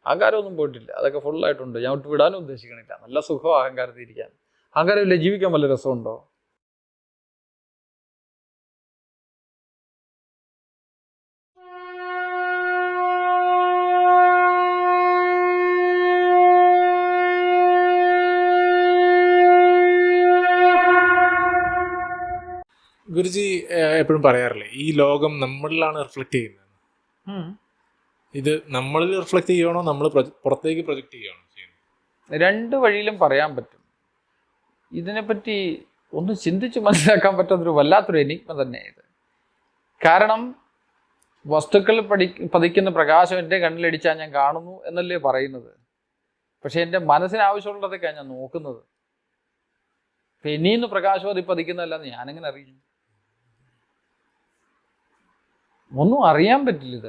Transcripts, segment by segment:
അഹങ്കാരമൊന്നും പോയിട്ടില്ല, അതൊക്കെ ഫുള്ളായിട്ടുണ്ട്. ഞാൻ വിട്ട് വിടാനും ഉദ്ദേശിക്കണില്ല. നല്ല സുഖം അഹങ്കാരത്തിൽ ഇരിക്കാൻ. അഹങ്കാരമില്ല ജീവിക്കാൻ വല്ല രസമുണ്ടോ? ഗുരുജി എപ്പോഴും പറയാറില്ലേ ഈ ലോകം നമ്മളിലാണ് റിഫ്ലക്റ്റ് ചെയ്യുന്നത്. ഇത് നമ്മളിൽ റിഫ്ലക്റ്റ് ചെയ്യണോ നമ്മൾ പുറത്തേക്ക് പ്രൊജക്റ്റ് ചെയ്യണോ ചെയ്യുന്നത്? രണ്ട് വഴിയിലും പറയാൻ പറ്റും. ഇതിനെപ്പറ്റി ഒന്ന് ചിന്തിച്ച് മനസ്സിലാക്കാൻ പറ്റുന്നൊരു വല്ലാത്തൊരു എനിഗ്മ തന്നെ ഇത്. കാരണം വസ്തുക്കൾ പതിക്കുന്ന പ്രകാശം എൻ്റെ കണ്ണിലടിച്ചാൽ ഞാൻ കാണുന്നു എന്നല്ലേ പറയുന്നത്. പക്ഷെ എൻ്റെ മനസ്സിന് ആവശ്യമുള്ളതൊക്കെയാണ് ഞാൻ നോക്കുന്നത്. ഇപ്പം ഇനിയൊന്ന് പ്രകാശം അതിൽ പതിക്കുന്നതല്ലാന്ന് ഞാനെങ്ങനെ അറിയും? ഒന്നും അറിയാൻ പറ്റില്ല.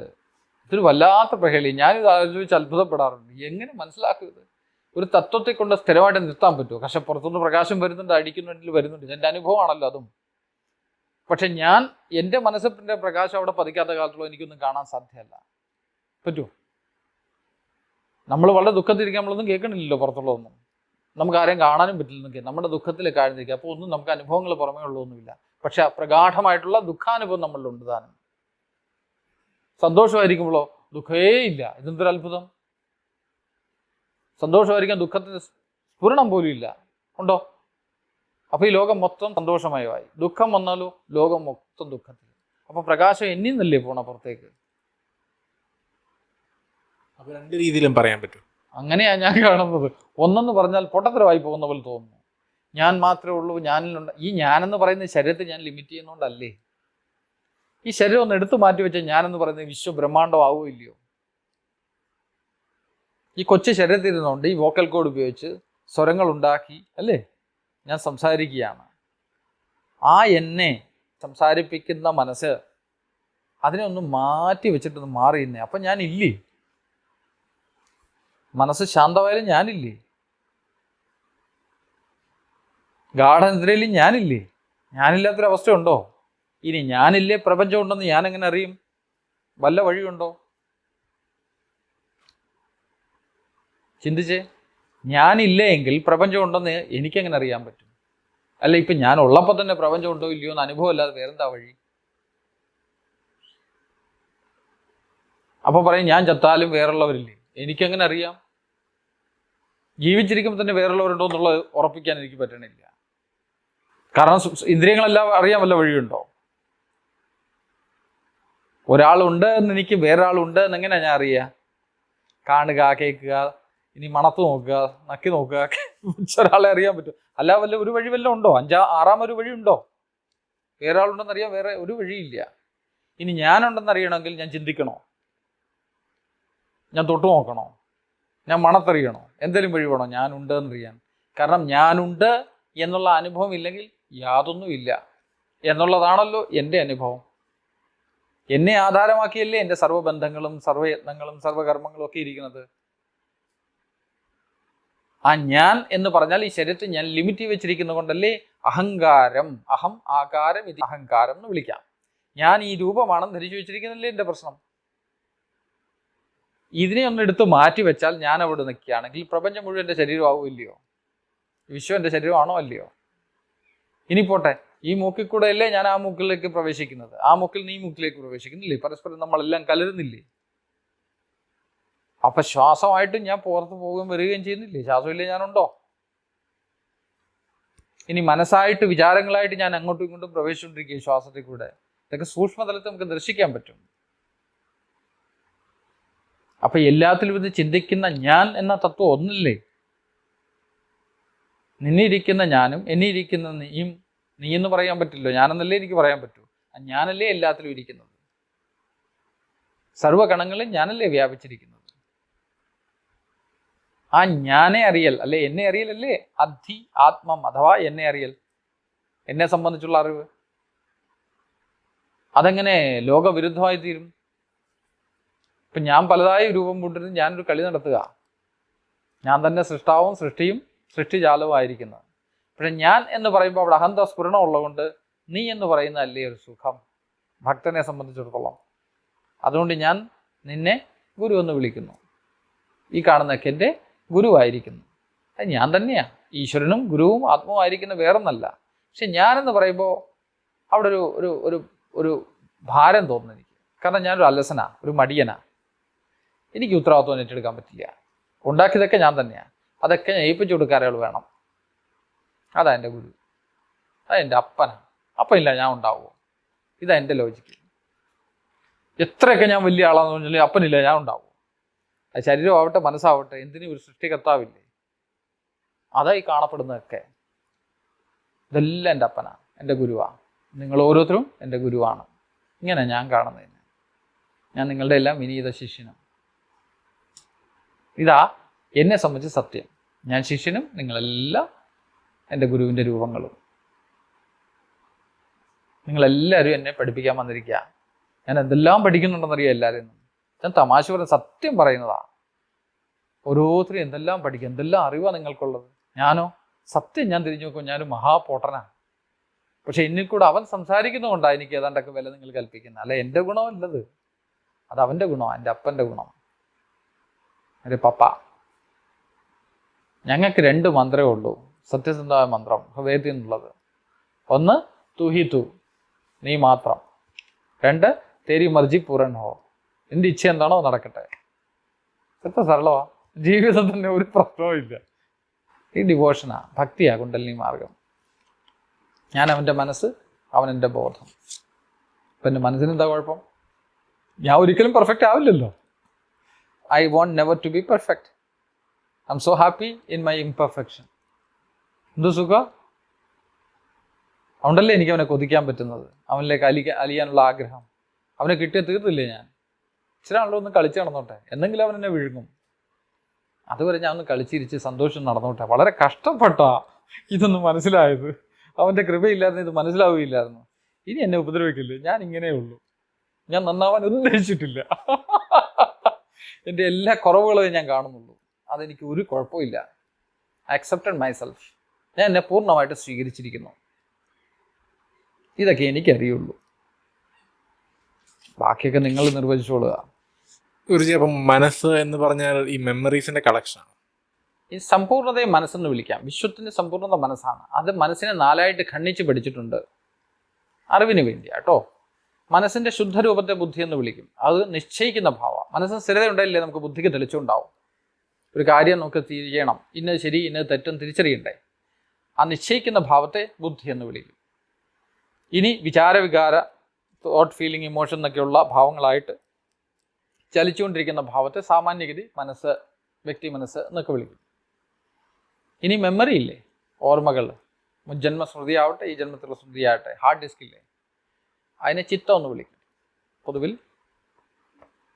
ഇതൊരു വല്ലാത്ത പ്രഹേളി. ഞാനിത് ആലോചിച്ച് അത്ഭുതപ്പെടാറുണ്ട്. എങ്ങനെ മനസ്സിലാക്കും ഇത്? ഒരു തത്വത്തെ കൊണ്ട് സ്ഥിരമായിട്ട് നിർത്താൻ പറ്റുമോ? പക്ഷെ പുറത്തുനിന്ന് പ്രകാശം വരുന്നുണ്ട്, അടിക്കുന്നുണ്ടെങ്കിൽ വരുന്നുണ്ട്. എൻ്റെ അനുഭവമാണല്ലോ അതും. പക്ഷെ ഞാൻ എൻ്റെ മനസ്സിൻ്റെ പ്രകാശം അവിടെ പതിക്കാത്ത കാലത്തോളം എനിക്കൊന്നും കാണാൻ സാധ്യമല്ല. പറ്റുമോ? നമ്മൾ വളരെ ദുഃഖത്തിരിക്കാൻ നമ്മളൊന്നും കേൾക്കണില്ലല്ലോ പുറത്തുള്ളതൊന്നും. നമുക്ക് ആരെയും കാണാനും പറ്റില്ലെന്നൊക്കെ നമ്മുടെ ദുഃഖത്തിലേക്ക് ആഴ്ന്നിരിക്കുക. അപ്പോൾ ഒന്നും നമുക്ക് അനുഭവങ്ങൾ പുറമേ ഉള്ളതൊന്നുമില്ല. പക്ഷെ പ്രഗാഠമായിട്ടുള്ള ദുഃഖാനുഭവം നമ്മളിലുണ്ട് താനും. സന്തോഷമായിരിക്കുമ്പോഴോ ദുഃഖമേ ഇല്ല. ഇതെന്തൊരു അത്ഭുതം! സന്തോഷമായിരിക്കാൻ ദുഃഖത്തിന് സ്ഫുരണം പോലും ഇല്ല. ഉണ്ടോ? അപ്പോൾ ഈ ലോകം മൊത്തം സന്തോഷമയമായി. ദുഃഖം വന്നാലോ ലോകം മൊത്തം ദുഃഖത്തിൽ. അപ്പോൾ പ്രകാശം എന്നിന്നല്ലേ പോണ പുറത്തേക്ക്? അപ്പോൾ രണ്ട് രീതിയിലും പറയാൻ പറ്റും. അങ്ങനെയാണ് ഞാൻ കാണുന്നത്. ഒന്നെന്ന് പറഞ്ഞാൽ പൊട്ടത്തരമായി പോകുന്ന പോലെ തോന്നുന്നു. ഞാൻ മാത്രമേ ഉള്ളൂ, ഞാനിലുണ്ട്. ഈ ഞാനെന്ന് പറയുന്ന ശരീരത്തെ ഞാൻ ലിമിറ്റ് ചെയ്യുന്നതുകൊണ്ടല്ലേ? ഈ ശരീരം ഒന്ന് എടുത്തു മാറ്റി വെച്ചാൽ ഞാനെന്ന് പറയുന്നത് വിശ്വബ്രഹ്മാണ്ടം ആവുമോ ഇല്ലയോ? ഈ കൊച്ചു ശരീരത്തിൽ ഇരുന്നുകൊണ്ട് ഈ വോക്കൽ കോഡ് ഉപയോഗിച്ച് സ്വരങ്ങൾ ഉണ്ടാക്കി അല്ലേ ഞാൻ സംസാരിക്കുകയാണ്. ആ എന്നെ സംസാരിപ്പിക്കുന്ന മനസ്സ് അതിനെ ഒന്ന് മാറ്റി വെച്ചിട്ടൊന്ന് മാറിയുന്നേ. അപ്പം ഞാനില്ലേ? മനസ്സ് ശാന്തമായാലും ഞാനില്ലേ? ഗാഠനിദ്രയിലും ഞാനില്ലേ? ഞാനില്ലാത്തൊരവസ്ഥയുണ്ടോ? ഇനി ഞാനില്ലേ പ്രപഞ്ചം ഉണ്ടെന്ന് ഞാനെങ്ങനെ അറിയും? വല്ല വഴിയുണ്ടോ? ചിന്തിച്ചേ. ഞാനില്ലേ എങ്കിൽ പ്രപഞ്ചം ഉണ്ടെന്ന് എനിക്കെങ്ങനെ അറിയാൻ പറ്റും? അല്ല, ഇപ്പം ഞാൻ ഉള്ളപ്പോൾ തന്നെ പ്രപഞ്ചം ഉണ്ടോ ഇല്ലയോ എന്ന് അനുഭവം അല്ലാതെ വേറെന്താ വഴി? അപ്പോൾ പറയും ഞാൻ ചത്താലും വേറുള്ളവരില്ലേ? എനിക്കെങ്ങനെ അറിയാം? ജീവിച്ചിരിക്കുമ്പോൾ തന്നെ വേറുള്ളവരുണ്ടോ എന്നുള്ളത് ഉറപ്പിക്കാൻ എനിക്ക് പറ്റണില്ല. കാരണം ഇന്ദ്രിയങ്ങളെല്ലാം അറിയാൻ വല്ല വഴിയുണ്ടോ? ഒരാളുണ്ട് എന്ന് എനിക്ക് വേറൊരാളുണ്ട് എന്നെങ്ങനെയാണ് ഞാൻ അറിയുക? കാണുക, കേൾക്കുക, ഇനി മണത്ത് നോക്കുക, നക്കി നോക്കുക, ഒരാളെ അറിയാൻ പറ്റും. അല്ല വല്ല ഒരു വഴി വല്ലതും ഉണ്ടോ? ആറാമൊരു വഴി ഉണ്ടോ? വേറെ ആളുണ്ടെന്ന് അറിയാൻ വേറെ ഒരു വഴിയില്ല. ഇനി ഞാനുണ്ടെന്ന് അറിയണമെങ്കിൽ ഞാൻ ചിന്തിക്കണോ? ഞാൻ തൊട്ടു നോക്കണോ? ഞാൻ മണത്തറിയണോ? എന്തെങ്കിലും വഴി വേണോ ഞാനുണ്ട് എന്നറിയാൻ? കാരണം ഞാനുണ്ട് എന്നുള്ള അനുഭവം ഇല്ലെങ്കിൽ യാതൊന്നുമില്ല എന്നുള്ളതാണല്ലോ എൻ്റെ അനുഭവം. എന്നെ ആധാരമാക്കിയല്ലേ എൻ്റെ സർവ്വബന്ധങ്ങളും സർവ്വയത്നങ്ങളും സർവ്വകർമ്മങ്ങളും ഒക്കെ ഇരിക്കുന്നത്. ആ ഞാൻ എന്ന് പറഞ്ഞാൽ ഈ ശരീരത്തിൽ ഞാൻ ലിമിറ്റ് വെച്ചിരിക്കുന്നത് കൊണ്ടല്ലേ അഹങ്കാരം, അഹം ആകാരം ഇത് അഹങ്കാരം എന്ന് വിളിക്കാം. ഞാൻ ഈ രൂപമാണെന്ന് ധരിച്ചു വെച്ചിരിക്കുന്നല്ലേ എൻ്റെ പ്രശ്നം. ഇതിനെ ഒന്ന് എടുത്ത് മാറ്റി വെച്ചാൽ ഞാൻ അവിടെ നിൽക്കുകയാണെങ്കിൽ പ്രപഞ്ചം മുഴുവൻ എൻ്റെ ശരീരമാവും ഇല്ലയോ? വിശ്വം എൻ്റെ ശരീരമാണോ അല്ലയോ? ഇനി പോട്ടെ, ഈ മൂക്കിൽ കൂടെ അല്ലേ ഞാൻ ആ മൂക്കിലേക്ക് പ്രവേശിക്കുന്നത്, ആ മൂക്കിൽ നീ മൂക്കിലേക്ക് പ്രവേശിക്കുന്നില്ലേ? പരസ്പരം നമ്മളെല്ലാം കലരുന്നില്ലേ? അപ്പൊ ശ്വാസമായിട്ട് ഞാൻ പുറത്ത് പോവുകയും വരികയും ചെയ്യുന്നില്ലേ? ശ്വാസമില്ലേ ഞാനുണ്ടോ? ഇനി മനസ്സായിട്ട് വിചാരങ്ങളായിട്ട് ഞാൻ അങ്ങോട്ടും ഇങ്ങോട്ടും പ്രവേശിച്ചുകൊണ്ടിരിക്കുക ശ്വാസത്തിൽ കൂടെ. ഇതൊക്കെ സൂക്ഷ്മതലത്തിൽ നമുക്ക് ദർശിക്കാൻ പറ്റും. അപ്പൊ എല്ലാത്തിലും ഇത് ചിന്തിക്കുന്ന ഞാൻ എന്ന തത്വം ഒന്നില്ലേ? നിന്നിരിക്കുന്ന ഞാനും എന്നിരിക്കുന്ന നീയും, നീ എന്ന് പറയാൻ പറ്റില്ലോ, ഞാനെന്നല്ലേ എനിക്ക് പറയാൻ പറ്റൂ. ഞാനല്ലേ എല്ലാത്തിലും ഇരിക്കുന്നത്, സർവ്വഗണങ്ങളിൽ ഞാനല്ലേ വ്യാപിച്ചിരിക്കുന്നത്. ആ ഞാനെ അറിയൽ അല്ലെ എന്നെ അറിയലല്ലേ അധി ആത്മം അഥവാ എന്നെ അറിയൽ, എന്നെ സംബന്ധിച്ചുള്ള അറിവ്. അതെങ്ങനെ ലോകവിരുദ്ധമായി തീരും? ഇപ്പം ഞാൻ പലതായി രൂപം കൊണ്ടിരുന്ന് ഞാനൊരു കളി നടത്തുക, ഞാൻ തന്നെ സൃഷ്ടാവും സൃഷ്ടിയും സൃഷ്ടിജാലവുമായിരിക്കുന്നത്. പക്ഷെ ഞാൻ എന്ന് പറയുമ്പോൾ അവിടെ അഹന്ത സ്ഫുരണം ഉള്ളതുകൊണ്ട് നീ എന്ന് പറയുന്നതല്ലേ ഒരു സുഖം ഭക്തനെ സംബന്ധിച്ചിടത്തോളം. അതുകൊണ്ട് ഞാൻ നിന്നെ ഗുരു എന്ന് വിളിക്കുന്നു. ഈ കാണുന്നതൊക്കെ എൻ്റെ ഗുരുവായിരിക്കുന്നു. അത് ഞാൻ തന്നെയാണ്. ഈശ്വരനും ഗുരുവും ആത്മാവായിരിക്കുന്ന വേറൊന്നല്ല. പക്ഷെ ഞാനെന്ന് പറയുമ്പോൾ അവിടെ ഒരു ഒരു ഒരു ഒരു ഭാരം തോന്നുന്നു എനിക്ക്. കാരണം ഞാനൊരു അലസനാ, ഒരു മടിയനാ. എനിക്ക് ഉത്തരവാദിത്വം ഏറ്റെടുക്കാൻ പറ്റില്ല. ഉണ്ടാക്കിയതൊക്കെ ഞാൻ തന്നെയാണ്. അതൊക്കെ ഞാൻ ഏൽപ്പിച്ചു കൊടുക്കാൻ ആൾ വേണം. അതാ എൻ്റെ ഗുരു, അതാ എൻ്റെ അപ്പനാണ്. അപ്പം ഇല്ല ഞാൻ ഉണ്ടാവുമോ? ഇതാ എൻ്റെ ലോജിക്ക്. എത്രയൊക്കെ ഞാൻ വലിയ ആളാന്ന് പറഞ്ഞാൽ അപ്പനില്ല ഞാൻ ഉണ്ടാവുമോ? അത് ശരീരമാവട്ടെ മനസ്സാവട്ടെ എന്തിനും ഒരു സൃഷ്ടികർത്താവില്ലേ? അതായി കാണപ്പെടുന്നതൊക്കെ. ഇതെല്ലാം എൻ്റെ അപ്പനാണ്, എൻ്റെ ഗുരുവാണ്. നിങ്ങൾ ഓരോരുത്തരും എൻ്റെ ഗുരുവാണ്. ഇങ്ങനെ ഞാൻ കാണുന്നതിന്. ഞാൻ നിങ്ങളുടെ എല്ലാം വിനീത ശിഷ്യനും. ഇതാ എന്നെ സംബന്ധിച്ച് സത്യം. ഞാൻ ശിഷ്യനും നിങ്ങളെല്ലാം എൻ്റെ ഗുരുവിൻ്റെ രൂപങ്ങളും. നിങ്ങളെല്ലാവരും എന്നെ പഠിപ്പിക്കാൻ വന്നിരിക്കുക. ഞാൻ എന്തെല്ലാം പഠിക്കുന്നുണ്ടെന്നറിയാം എല്ലാവരും. ഞാൻ തമാശ പറഞ്ഞ സത്യം പറയുന്നതാ. ഓരോരുത്തരും എന്തെല്ലാം പഠിക്കും, എന്തെല്ലാം അറിവാണ് നിങ്ങൾക്കുള്ളത്. ഞാനോ സത്യം ഞാൻ തിരിഞ്ഞു നോക്കും, ഞാനൊരു മഹാപോട്ടനാണ്. പക്ഷെ എന്നിൽ കൂടെ അവൻ സംസാരിക്കുന്നതുകൊണ്ടാണ് എനിക്ക് ഏതാണ്ടൊക്കെ വില നിങ്ങൾ കൽപ്പിക്കുന്നത്. അല്ല എൻ്റെ ഗുണമല്ലത്, അത് അവൻ്റെ ഗുണമാണ്, എൻ്റെ അപ്പൻ്റെ ഗുണം, എൻ്റെ പപ്പ. ഞങ്ങൾക്ക് 2 മന്ത്രമേ ഉള്ളൂ, സത്യസന്ധമായ മന്ത്രം ഹൃദയത്തിൽ നിന്നുള്ളത്. ഒന്ന് തു ഹി തു, നീ മാത്രം. 2 തേരി മർജി പൂരൺ ഹോ, നിന്റെ ഇച്ഛ എന്താണോ നടക്കട്ടെ. എത്ര സരളമാണ്. ജീവിതം തന്നെ ഒരു പ്രശ്നവും ഇല്ല. ഈ ഡിവോഷനാ, ഭക്തിയാ കുണ്ടലിനി മാർഗം. ഞാൻ അവൻ്റെ മനസ്സ്, അവൻ എൻ്റെ ബോധം. അപ്പം എൻ്റെ മനസ്സിന് എന്താ കുഴപ്പം? ഞാൻ ഒരിക്കലും പെർഫെക്റ്റ് ആവില്ലല്ലോ. I won't never to be perfect. I'm so happy in my imperfection. എന്തു സുഖം. അതുകൊണ്ടല്ലേ എനിക്ക് അവനെ കൊതിക്കാൻ പറ്റുന്നത്, അവനിലേക്ക് അലിയാനുള്ള ആഗ്രഹം. അവനെ കിട്ടിയ തീർത്തില്ലേ ഞാൻ. ഇച്ചിരി ആണല്ലോ ഒന്ന് കളിച്ച് നടന്നോട്ടെ, എന്തെങ്കിലും അവൻ എന്നെ വിഴുങ്ങും. അതുവരെ ഞാൻ ഒന്ന് കളിച്ചിരിച്ച് സന്തോഷം നടന്നോട്ടെ. വളരെ കഷ്ടപ്പെട്ടാ ഇതൊന്നും മനസ്സിലായത്. അവൻ്റെ കൃപയില്ലായിരുന്നു ഇത് മനസ്സിലാവുകയില്ലായിരുന്നു. ഇനി എന്നെ ഉപദ്രവിക്കില്ലേ, ഞാൻ ഇങ്ങനെയേ ഉള്ളൂ. ഞാൻ നന്നാവാൻ ഉദ്ദേശിച്ചിട്ടില്ല. എൻ്റെ എല്ലാ കുറവുകളെയും ഞാൻ കാണുന്നുള്ളൂ. അതെനിക്ക് ഒരു കുഴപ്പമില്ല. I accepted myself. ഞാൻ എന്നെ പൂർണ്ണമായിട്ട് സ്വീകരിച്ചിരിക്കുന്നു. ഇതൊക്കെ എനിക്കറിയുള്ളൂ. ബാക്കിയൊക്കെ നിങ്ങൾ നിർവചിച്ചോളുക. ഗുരുജി, അപ്പം മനസ്സ് എന്ന് പറഞ്ഞാൽ ഈ മെമ്മറീസിന്റെ കളക്ഷനാണ്. ഈ സമ്പൂർണ്ണതയെ മനസ്സെന്ന് വിളിക്കാം. വിശ്വത്തിൻ്റെ സമ്പൂർണ്ണത മനസ്സാണ്. അത് മനസ്സിനെ 4ആയിട്ട് ഖണ്ഡിച്ച് പഠിച്ചിട്ടുണ്ട്, അറിവിന് വേണ്ടിയാട്ടോ. മനസ്സിൻ്റെ ശുദ്ധരൂപത്തെ ബുദ്ധി എന്ന് വിളിക്കും. അത് നിശ്ചയിക്കുന്ന ഭാവം. മനസ്സിന് സ്ഥിരതയുണ്ടായില്ലേ നമുക്ക് ബുദ്ധിക്ക് തെളിച്ചുണ്ടാവും. ഒരു കാര്യം നമുക്ക് ചെയ്യണം, ഇന്നത് ശരി ഇന്നത് തെറ്റും തിരിച്ചറിയണ്ടേ. ആ നിശ്ചയിക്കുന്ന ഭാവത്തെ ബുദ്ധി എന്ന് വിളിക്കും. ഇനി വിചാരവികാര, തോട്ട്, ഫീലിംഗ്, ഇമോഷൻ എന്നൊക്കെയുള്ള ഭാവങ്ങളായിട്ട് ചലിച്ചുകൊണ്ടിരിക്കുന്ന ഭാവത്തെ സാമാന്യഗതി മനസ്സ്, വ്യക്തി മനസ്സ് എന്നൊക്കെ വിളിക്കും. ഇനി മെമ്മറി ഇല്ലേ, ഓർമ്മകൾ, മുജ്ജന്മ സ്മൃതി ആവട്ടെ ഈ ജന്മത്തിലുള്ള സ്മൃതി ആവട്ടെ, ഹാർഡ് ഡിസ്ക് ഇല്ലേ, അതിനെ ചിത്തം എന്ന് വിളിക്കും. പൊതുവിൽ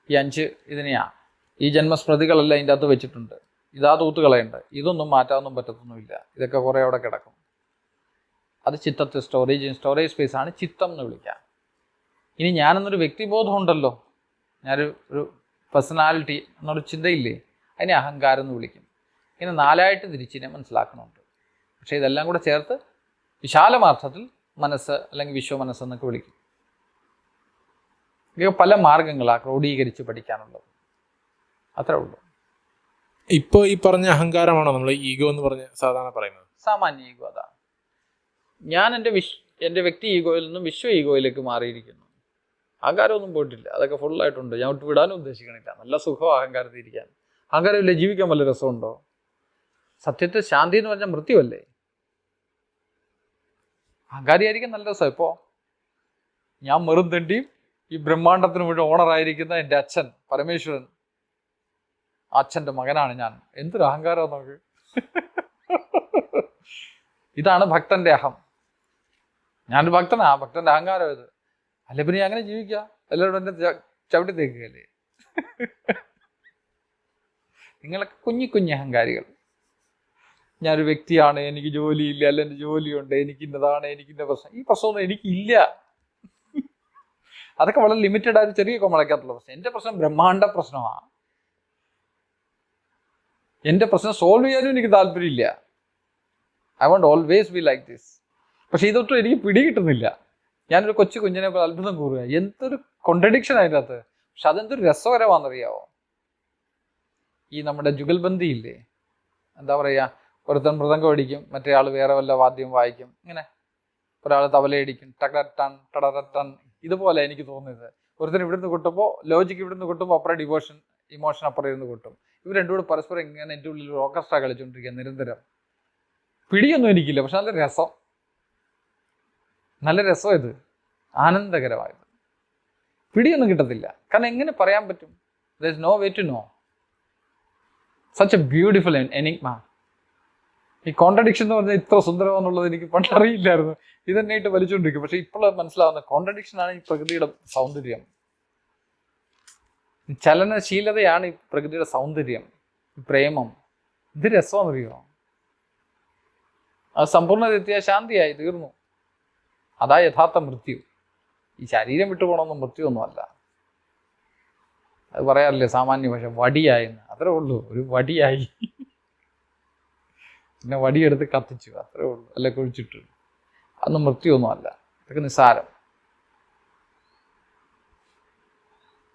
ഈ 5 ഇതിനെയാണ്. ഈ ജന്മസ്മൃതികളെല്ലാം ഇതിൻ്റെ അകത്ത് വെച്ചിട്ടുണ്ട്. ഇതാ തൂത്തുകളയുണ്ട്. ഇതൊന്നും മാറ്റാനൊന്നും പറ്റത്തൊന്നുമില്ല. ഇതൊക്കെ കുറേ അവിടെ കിടക്കും. അത് ചിത്തത്തെ സ്റ്റോറേജ് സ്പേസ് ആണ് ചിത്തം എന്ന് വിളിക്കുക. ഇനി ഞാനെന്നൊരു വ്യക്തിബോധം ഉണ്ടല്ലോ, ഞാനൊരു പേഴ്സണാലിറ്റി എന്നൊരു ചിന്തയില്ലേ, അതിനെ അഹങ്കാരം എന്ന് വിളിക്കും. ഇങ്ങനെ 4ആയിട്ട് തിരിച്ചിനെ മനസ്സിലാക്കണമുണ്ട്. പക്ഷേ ഇതെല്ലാം കൂടെ ചേർത്ത് വിശാലമാർത്ഥത്തിൽ മനസ്സ് അല്ലെങ്കിൽ വിശ്വമനസ്സെന്നൊക്കെ വിളിക്കും. ഇതൊക്കെ പല മാർഗങ്ങളാണ് ക്രോഡീകരിച്ച് പഠിക്കാനുള്ളത്. അത്രേ ഉള്ളൂ. ഇപ്പോൾ ഈ പറഞ്ഞ അഹങ്കാരമാണോ നമ്മൾ ഈഗോ എന്ന് പറഞ്ഞ് സാധാരണ പറയുന്നത്? സാമാന്യ ഈഗോ അതാണ്. ഞാൻ എൻ്റെ വ്യക്തി ഈഗോയിൽ നിന്നും വിശ്വ ഈഗോയിലേക്ക് മാറിയിരിക്കുന്നു. അഹങ്കാരമൊന്നും പോയിട്ടില്ല, അതൊക്കെ ഫുള്ളായിട്ടുണ്ട്. ഞാൻ വിട്ട് വിടാനും ഉദ്ദേശിക്കണില്ല. നല്ല സുഖം അഹങ്കാരത്തിൽ ഇരിക്കാൻ. അഹങ്കാരമില്ല ജീവിക്കാൻ വല്ല രസമുണ്ടോ? സത്യത്തിൽ ശാന്തി എന്ന് പറഞ്ഞാൽ മൃത്യുവല്ലേ. അഹങ്കാരിയായിരിക്കും നല്ല രസം. ഇപ്പോൾ ഞാൻ മെറും തെണ്ടിയും ഈ ബ്രഹ്മാണ്ടത്തിന് മുഴുവൻ ഓണറായിരിക്കുന്ന എൻ്റെ അച്ഛൻ പരമേശ്വരൻ, അച്ഛൻ്റെ മകനാണ് ഞാൻ. എന്തൊരു അഹങ്കാരം നമുക്ക്. ഇതാണ് ഭക്തന്റെ അഹം. ഞാനൊരു ഭക്തനാ, ഭക്തന്റെ അഹങ്കാരം ഇത്. അല്ലെ പിന്നെ അങ്ങനെ ജീവിക്കുക, എല്ലാവരും എന്നെ ചവിട്ടി തേക്കുകയല്ലേ. നിങ്ങളൊക്കെ കുഞ്ഞി അഹങ്കാരികൾ. ഞാനൊരു വ്യക്തിയാണ്, എനിക്ക് ജോലിയില്ല, അല്ല എൻ്റെ ജോലിയുണ്ട്, എനിക്കിന്നതാണ്, എനിക്കിന്ന പ്രശ്നം. ഈ പ്രശ്നമൊന്നും എനിക്കില്ല. അതൊക്കെ വളരെ ലിമിറ്റഡ് ആയിട്ട് ചെറിയ കൊമളയ്ക്കകത്തുള്ള പ്രശ്നം. എൻ്റെ പ്രശ്നം ബ്രഹ്മാണ്ട പ്രശ്നമാണ്. എൻ്റെ പ്രശ്നം സോൾവ് ചെയ്യാനും എനിക്ക് താല്പര്യമില്ല. I won't always be like this. പക്ഷെ ഇതൊട്ടും എനിക്ക് പിടികിട്ടുന്നില്ല. ഞാനൊരു കുഞ്ഞിനെ പോലെ അത്ഭുതം കൂറുക. എന്തൊരു കോൺട്രഡിക്ഷൻ അതിൻ്റെ അകത്ത്. പക്ഷെ അതെന്തൊരു രസകരമാണെന്നറിയാവോ. ഈ നമ്മുടെ ജുഗൽബന്ദി ഇല്ലേ, എന്താ പറയുക, ഒരുത്തൻ മൃദംഗം അടിക്കും, മറ്റേ ആൾ വേറെ വല്ല വാദ്യം വായിക്കും, ഇങ്ങനെ ഒരാൾ തബലയടിക്കും, ടൺ ടടറട്ടൺ. ഇതുപോലെ എനിക്ക് തോന്നിയത്, ഒരുത്തൻ ഇവിടുന്ന് കൊട്ടുമ്പോൾ ലോജിക്ക് ഇവിടുന്ന് കൊട്ടുമ്പോൾ അപ്പുറം ഇമോഷൻ അപ്പുറം ഇരുന്ന് കൊട്ടും. ഇവർ രണ്ടും കൂടെ പരസ്പരം ഇങ്ങനെ എൻ്റെ ഉള്ളിൽ ഒരു ഓർക്കസ്ട്ര കളിച്ചുകൊണ്ടിരിക്കുക നിരന്തരം. പിടിയൊന്നും എനിക്കില്ല, പക്ഷെ നല്ല രസം, നല്ല രസം. ഇത് ആനന്ദകരമായത്. പിടിയൊന്നും കിട്ടത്തില്ല, കാരണം എങ്ങനെ പറയാൻ പറ്റും? There is no way to know. Such a beautiful enigma. ഈ കോൺട്രഡിക്ഷൻ എന്ന് പറഞ്ഞാൽ ഇത്ര സുന്ദരമാണെന്നുള്ളത് എനിക്ക് പണ്ടറിയില്ലായിരുന്നു. ഇതന്നെയായിട്ട് വലിച്ചുകൊണ്ടിരിക്കും. പക്ഷെ ഇപ്പോൾ മനസ്സിലാവുന്ന കോൺട്രഡിക്ഷനാണ് ഈ പ്രകൃതിയുടെ സൗന്ദര്യം. ചലനശീലതയാണ് ഈ പ്രകൃതിയുടെ സൗന്ദര്യം, പ്രേമം. ഇത് രസമാണെന്നറിയോ? അത് സമ്പൂർണ്ണതെത്തിയ ശാന്തിയായി തീർന്നു. അതാ യഥാർത്ഥ മൃത്യു. ഈ ശരീരം വിട്ടുപോകണമെന്നും മൃത്യുവൊന്നുമല്ല. അത് പറയാറില്ലേ സാമാന്യ ഭാഷ, വടിയായെന്ന്. അത്രേ ഉള്ളൂ, ഒരു വടിയായി. പിന്നെ വടിയെടുത്ത് കത്തിച്ചു, അത്രേ ഉള്ളൂ. അല്ലെ കുഴിച്ചിട്ടു. അതൊന്നും മൃത്യുവൊന്നുമല്ല. ഇതൊക്കെ നിസ്സാരം.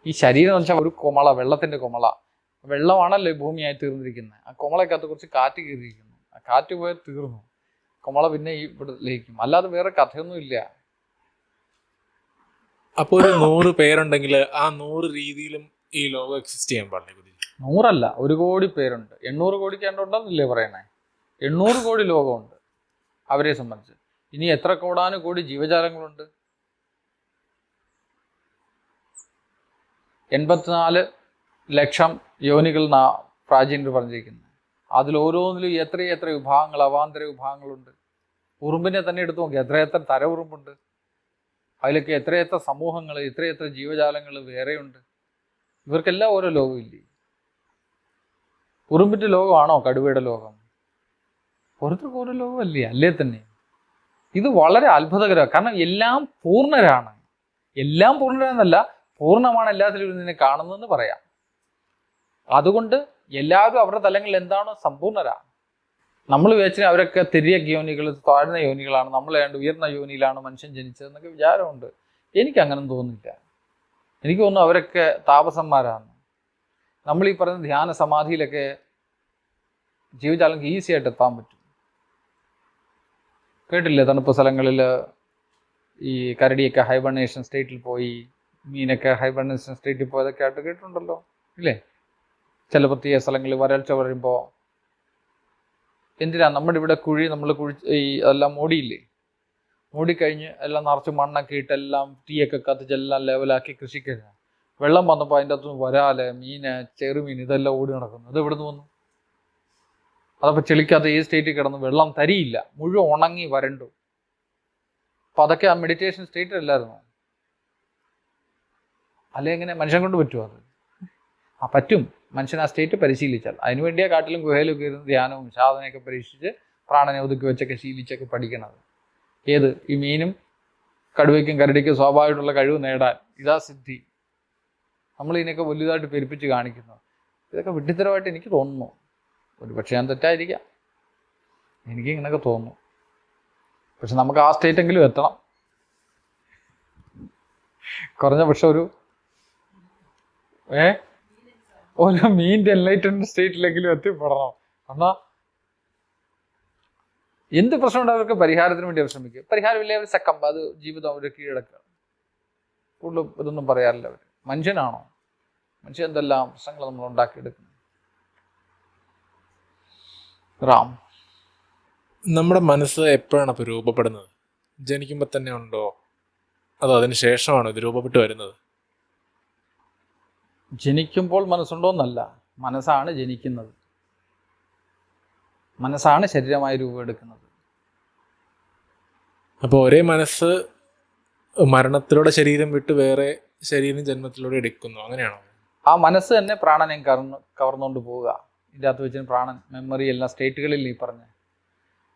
ഈ ശരീരം എന്ന് വെച്ചാൽ ഒരു കൊമള, വെള്ളത്തിൻ്റെ കൊമള. വെള്ളമാണല്ലോ ഈ ഭൂമിയായി തീർന്നിരിക്കുന്നത്. ആ കൊമളക്കകത്ത് കുറച്ച് കാറ്റ് കയറിയിരിക്കുന്നു. ആ കാറ്റ് പോയാൽ തീർന്നു. കൊമള പിന്നെ ഈ ഇവിടെ ലയിക്കും. അല്ലാതെ വേറെ കഥയൊന്നും ഇല്ല. അപ്പോൾ ഒരു 100 പേരുണ്ടെങ്കിൽ ആ 100 രീതിയിലും ഈ ലോകം എക്സിസ്റ്റ് ചെയ്യാൻ പാടില്ല. 100 അല്ല, 1 കോടി പേരുണ്ട്. 800 കോടിക്ക് ഉണ്ടെന്നല്ലേ പറയണേ? 800 കോടി ലോകമുണ്ട് അവരെ സംബന്ധിച്ച്. ഇനി എത്ര കോടാനുകോടി ജീവജാലങ്ങളുണ്ട്? 84 ലക്ഷം യോനികൾ പ്രാചീനർ പറഞ്ഞിരിക്കുന്നത്. അതിൽ ഓരോന്നിലും എത്ര വിഭാഗങ്ങൾ, അവാന്തര വിഭാഗങ്ങളുണ്ട്. ഉറുമ്പിനെ തന്നെ എടുത്തു നോക്കി, എത്ര തര ഉറുമ്പുണ്ട്. അതിലൊക്കെ എത്ര സമൂഹങ്ങൾ, എത്ര ജീവജാലങ്ങൾ വേറെയുണ്ട്. ഇവർക്കെല്ലാം ഓരോ ലോകമില്ലേ? ഉറുമ്പിൻ്റെ ലോകമാണോ കടുവയുടെ ലോകം? ഓരോരുത്തർക്ക് ഓരോ ലോകമല്ലേ? അല്ലേ തന്നെ. ഇത് വളരെ അത്ഭുതകരമാണ്. കാരണം എല്ലാം പൂർണ്ണരാണ്. എല്ലാം പൂർണ്ണരാന്നല്ല, പൂർണ്ണമാണ് എല്ലാത്തിലും ഇതിനെ കാണുന്നതെന്ന് പറയാം. അതുകൊണ്ട് എല്ലാവരും അവരുടെ തലങ്ങളിൽ എന്താണോ സമ്പൂർണ്ണരാണ്. നമ്മൾ വിചാരിച്ചാൽ അവരൊക്കെ തിര്യക് യോനികൾ, താഴ്ന്ന യോനികളാണ്, നമ്മളേണ്ട് ഉയർന്ന യോനിയിലാണ് മനുഷ്യൻ ജനിച്ചതെന്നൊക്കെ വിചാരമുണ്ട്. എനിക്കങ്ങനൊന്നും തോന്നുന്നില്ല. എനിക്ക് തോന്നുന്നു അവരൊക്കെ താപസന്മാരാണ്. നമ്മൾ ഈ പറയുന്ന ധ്യാന സമാധിയിലൊക്കെ ജീവജാലങ്ങൾക്ക് ഈസി ആയിട്ട് എത്താൻ പറ്റും. കേട്ടില്ലേ, തണുപ്പ് സ്ഥലങ്ങളിൽ ഈ കരടിയൊക്കെ ഹൈബർണേഷൻ സ്റ്റേറ്റിൽ പോയി, മീനൊക്കെ ഹൈബർണേഷൻ സ്റ്റേറ്റിൽ പോയതൊക്കെ ആയിട്ട് കേട്ടിട്ടുണ്ടല്ലോ ഇല്ലേ? ചില പ്രത്യേക സ്ഥലങ്ങളിൽ വരൾച്ച വരുമ്പോൾ എന്തിനാ നമ്മുടെ ഇവിടെ നമ്മൾ അതെല്ലാം മൂടിയില്ലേ? മൂടിക്കഴിഞ്ഞ് എല്ലാം നിറച്ച് മണ്ണൊക്കെ ഇട്ടെല്ലാം തീയൊക്കെ കത്തിച്ചെല്ലാം ലെവലാക്കി കൃഷിക്ക് വെള്ളം വന്നപ്പോൾ അതിൻ്റെ അകത്തുനിന്ന് വരാല്, മീന്, ചെറുമീൻ ഇതെല്ലാം ഓടി നടക്കുന്നു. അത് എവിടെ നിന്ന് വന്നു? അതപ്പോൾ ചെളിക്കകത്ത് ഈ സ്റ്റേറ്റിൽ കിടന്ന് വെള്ളം തരിയില്ല, മുഴുവൻ ഉണങ്ങി വരണ്ടു. അപ്പം അതൊക്കെ ആ മെഡിറ്റേഷൻ സ്റ്റേറ്റിലല്ലായിരുന്നു. അല്ലെ എങ്ങനെ മനുഷ്യൻ കൊണ്ട് പറ്റുമോ അത്? പറ്റും. മനുഷ്യൻ ആ സ്റ്റേറ്റ് പരിശീലിച്ചാൽ. അതിനുവേണ്ടിയാണ് കാട്ടിലും ഗുഹയിലൊക്കെ ഇരുന്ന് ധ്യാനവും സാധനയൊക്കെ പരീക്ഷിച്ച് പ്രാണനെ ഒതുക്കി വെച്ചൊക്കെ ശീലിച്ചൊക്കെ പഠിക്കണത്. ഏത് ഈ മീനും കടുവയ്ക്കും കരടിക്കും സ്വാഭാവികമായിട്ടുള്ള കഴിവ് നേടാൻ ഇതാ സിദ്ധി. നമ്മൾ ഇതിനൊക്കെ വലുതായിട്ട് പെരുപ്പിച്ച് കാണിക്കുന്നു. ഇതൊക്കെ വിഡ്ഢിത്തരമായിട്ട് എനിക്ക് തോന്നുന്നു. ഒരു പക്ഷേ ഞാൻ തെറ്റായിരിക്കാം, എനിക്ക് ഇങ്ങനെയൊക്കെ തോന്നുന്നു. പക്ഷെ നമുക്ക് ആ സ്റ്റേറ്റെങ്കിലും എത്തണം. കുറഞ്ഞ പക്ഷെ ഒരു മീൻ്റെ എൻലൈറ്റൻഡ് സ്റ്റേറ്റിലെങ്കിലും എത്തിപ്പെടണം. എന്നാൽ എന്ത് പ്രശ്നമുണ്ട് അവർക്ക് പരിഹാരത്തിന് വേണ്ടി അവർ ശ്രമിക്കുക. പരിഹാരമില്ലേ അവർ സെക്കമ്പ്, അത് ജീവിതം അവർ കീഴടക്കുക. കൂടുതലും ഇതൊന്നും പറയാറില്ല അവർ. മനുഷ്യനാണോ? മനുഷ്യൻ എന്തെല്ലാം പ്രശ്നങ്ങൾ നമ്മൾ ഉണ്ടാക്കിയെടുക്കുന്നു. റാം, നമ്മുടെ മനസ്സ് എപ്പോഴാണ് അപ്പോൾ രൂപപ്പെടുന്നത്? ജനിക്കുമ്പോൾ തന്നെ ഉണ്ടോ, അതോ അതിന് ശേഷമാണോ ഇത് രൂപപ്പെട്ട് വരുന്നത്? ജനിക്കുമ്പോൾ മനസ്സുണ്ടോന്നല്ല, മനസ്സാണ് ജനിക്കുന്നത്. മനസ്സാണ് ശരീരമായി രൂപമെടുക്കുന്നത്. അപ്പോൾ ഒരേ മനസ്സ് മരണത്തിലൂടെ ശരീരം വിട്ട് വേറെ ശരീരം ജന്മത്തിലൂടെ എടുക്കുന്നു, അങ്ങനെയാണോ? ആ മനസ്സ് തന്നെ പ്രാണനെയും കവർന്നുകൊണ്ട് പോവുക. ഇതിൻ്റെ അകത്ത് വെച്ചിന് പ്രാണൻ, മെമ്മറി എല്ലാം സ്റ്റേറ്റുകളിൽ ഈ പറഞ്ഞ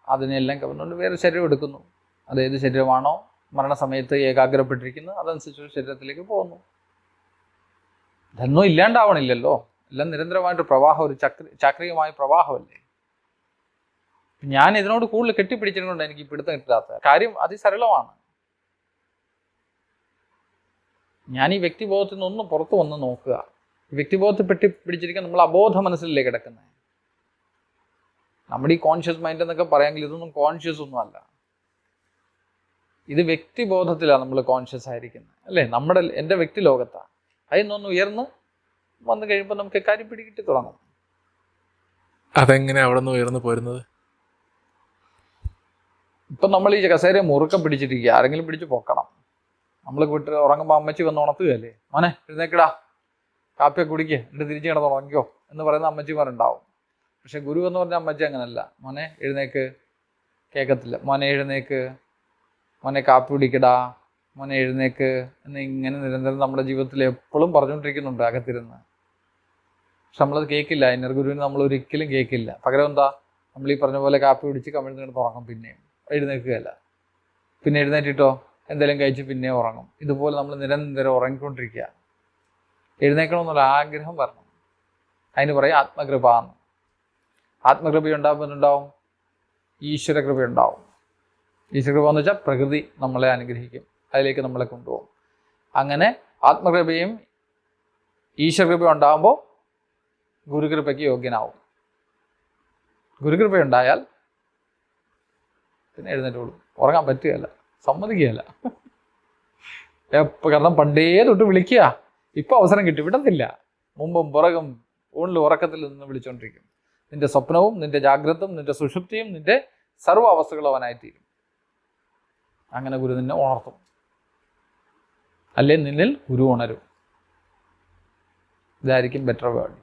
അതിനെല്ലാം കവർന്നുകൊണ്ട് വേറെ ശരീരം എടുക്കുന്നു. അതേത് ശരീരമാണോ മരണസമയത്ത് ഏകാഗ്രപ്പെട്ടിരിക്കുന്നത് അതനുസരിച്ച് ശരീരത്തിലേക്ക് പോകുന്നു. ഇതൊന്നും ഇല്ലാണ്ടാവണില്ലല്ലോ. എല്ലാം നിരന്തരമായിട്ട് പ്രവാഹം, ഒരു ചക്രീയമായ പ്രവാഹമല്ലേ. ഞാൻ ഇതിനോട് കൂടുതൽ കെട്ടിപ്പിടിച്ചിട്ടുണ്ട് എനിക്ക് പിടുത്തം കിട്ടാത്ത കാര്യം അതിസരളമാണ്. ഞാൻ ഈ വ്യക്തിബോധത്തിൽ നിന്നൊന്നും പുറത്തു വന്ന് നോക്കുക. വ്യക്തിബോധത്തിൽ പിടിച്ചിരിക്കാൻ നമ്മൾ അബോധ മനസ്സിലല്ലേ കിടക്കുന്നത്. നമ്മുടെ ഈ കോൺഷ്യസ് മൈൻഡ് എന്നൊക്കെ പറയാമെങ്കിൽ ഇതൊന്നും കോൺഷ്യസ് ഒന്നും അല്ല. ഇത് വ്യക്തിബോധത്തിലാണ് നമ്മൾ കോൺഷ്യസ് ആയിരിക്കുന്നത് അല്ലേ, എൻ്റെ വ്യക്തി ലോകത്താണ്. അതിൽ നിന്നൊന്ന് ഉയർന്ന് വന്നു കഴിയുമ്പോൾ നമുക്ക് കാര്യം പിടികിട്ടി തുടങ്ങും. അതെങ്ങനെ അവിടെ നിന്ന് ഉയർന്നു പോരുന്നത്? ഇപ്പം നമ്മൾ ഈ കസേരയെ മുറുക്കം പിടിച്ചിരിക്കുക, ആരെങ്കിലും പിടിച്ച് പൊക്കണം. നമ്മൾ വീട്ടിൽ ഉറങ്ങുമ്പോൾ അമ്മച്ചി വന്ന് ഉണർത്തുകയല്ലേ, മോനെ എഴുന്നേക്കടാ, കാപ്പിയൊക്കെ കുടിക്കുക, എന്നിട്ട് തിരിച്ച് കിടന്ന് ഉറങ്ങിക്കോ എന്ന് പറയുന്ന അമ്മച്ചിമാരുണ്ടാവും. പക്ഷെ ഗുരു എന്ന് പറഞ്ഞ അമ്മച്ചി അങ്ങനല്ല. മോനെ എഴുന്നേക്ക്, കേൾക്കത്തില്ല. മോനെ എഴുന്നേക്ക്, മോനെ കാപ്പി കുടിക്കടാ, മോനെ എഴുന്നേക്ക് എന്ന് ഇങ്ങനെ നിരന്തരം നമ്മുടെ ജീവിതത്തിൽ എപ്പോഴും പറഞ്ഞുകൊണ്ടിരിക്കുന്നുണ്ട് അകത്തിരുന്ന്. പക്ഷെ നമ്മളത് കേൾക്കില്ല. ഇന്നർ ഗുരുവിന് നമ്മൾ ഒരിക്കലും കേൾക്കില്ല. പകരം എന്താ, നമ്മൾ ഈ പറഞ്ഞ പോലെ കാപ്പി കുടിച്ച് കമിഴ്ന്ന് കിടന്ന് ഉറങ്ങും, പിന്നെയും എഴുന്നേൽക്കുകയല്ല. പിന്നെ എഴുന്നേറ്റിട്ടോ എന്തെങ്കിലും കഴിച്ച് പിന്നെയും ഉറങ്ങും. ഇതുപോലെ നമ്മൾ നിരന്തരം ഉറങ്ങിക്കൊണ്ടിരിക്കുക. എഴുന്നേക്കണമെന്നുള്ള ആഗ്രഹം വരണം. അതിന് പറയും ആത്മകൃപ എന്ന്. ആത്മകൃപ ഉണ്ടാകുമ്പോഴുണ്ടാവും ഈശ്വരകൃപ ഉണ്ടാവും. ഈശ്വരകൃപ എന്ന് വെച്ചാൽ പ്രകൃതി നമ്മളെ അനുഗ്രഹിക്കും, അതിലേക്ക് നമ്മളെ കൊണ്ടുപോകും. അങ്ങനെ ആത്മകൃപയും ഈശ്വരകൃപയും ഉണ്ടാകുമ്പോൾ ഗുരുകൃപയ്ക്ക് യോഗ്യനാവും. ഗുരുകൃപയുണ്ടായാൽ പിന്നെ എഴുന്നേറ്റോളൂ. ഉറങ്ങാൻ പറ്റുകയല്ല, സമ്മതിക്കുകയല്ല. കാരണം പണ്ടേ തൊട്ട് വിളിക്കുക, ഇപ്പം അവസരം കിട്ടി വിടത്തില്ല. മുമ്പും പുറകും ഊണിൽ ഉറക്കത്തിൽ നിന്ന് വിളിച്ചുകൊണ്ടിരിക്കും. നിന്റെ സ്വപ്നവും നിന്റെ ജാഗ്രതയും നിന്റെ സുഷുപ്തിയും നിന്റെ സർവ്വ അവസ്ഥകളും അവനായിത്തീരും. അങ്ങനെ ഗുരു നിന്നെ ഉണർത്തും, അല്ലേ നിന്നിൽ ഗുരു ഉണരും. ഇതായിരിക്കും ബെറ്റർ വേർഡ്.